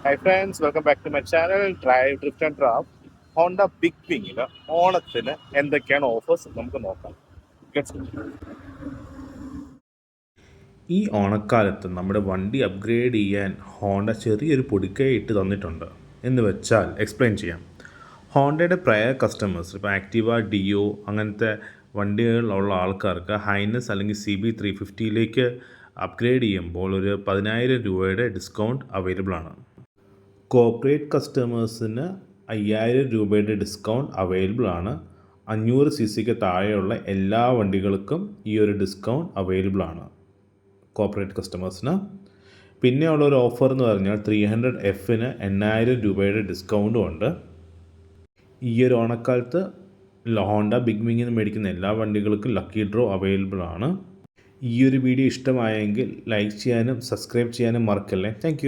Hi friends, welcome back to my channel Drive Drift and Draft. Honda big വിങ്ങിന് ഓണത്തിന് എന്തൊക്കെയാണ് offers നമുക്ക് നോക്കാം. Let's go. ഈ ഓണക്കാലത്ത് നമ്മുടെ വണ്ടി അപ്ഗ്രേഡ് ചെയ്യാൻ ഹോണ്ട ചെറിയൊരു പൊടിക്കൈ ഇട്ട് തന്നിട്ടുണ്ട്. എന്ന് വെച്ചാൽ എക്സ്പ്ലെയിൻ ചെയ്യാം. ഹോണ്ടയുടെ പ്രയർ കസ്റ്റമേഴ്സ് ഇപ്പോൾ ആക്റ്റീവ ഡിയോ അങ്ങനത്തെ വണ്ടികളുള്ള ആൾക്കാർക്ക് ഹൈനസ് അല്ലെങ്കിൽ CB350 അപ്ഗ്രേഡ് ചെയ്യുമ്പോൾ ഒരു 10,000 രൂപയുടെ ഡിസ്കൗണ്ട് അവൈലബിൾ ആണ്. കോർപ്പറേറ്റ് കസ്റ്റമേഴ്സിന് 5,000 രൂപയുടെ ഡിസ്കൗണ്ട് അവൈലബിൾ ആണ്. 500cc താഴെയുള്ള എല്ലാ വണ്ടികൾക്കും ഈ ഒരു ഡിസ്കൗണ്ട് അവൈലബിൾ ആണ് കോർപ്പറേറ്റ് കസ്റ്റമേഴ്സിന്. പിന്നെയുള്ള ഒരു ഓഫർ എന്ന് പറഞ്ഞാൽ 300Fന് 8,000 രൂപയുടെ ഡിസ്കൗണ്ടും ഉണ്ട്. ഈ ഒരു ഓണക്കാലത്ത് ഹോണ്ട ബിഗ് വിങ്ങിൽ നിന്ന് മേടിക്കുന്ന എല്ലാ വണ്ടികൾക്കും ലക്കി ഡ്രോ അവൈലബിൾ ആണ്. ഈ ഒരു വീഡിയോ ഇഷ്ടമായെങ്കിൽ ലൈക്ക് ചെയ്യാനും സബ്സ്ക്രൈബ് ചെയ്യാനും മറക്കല്ലേ. താങ്ക്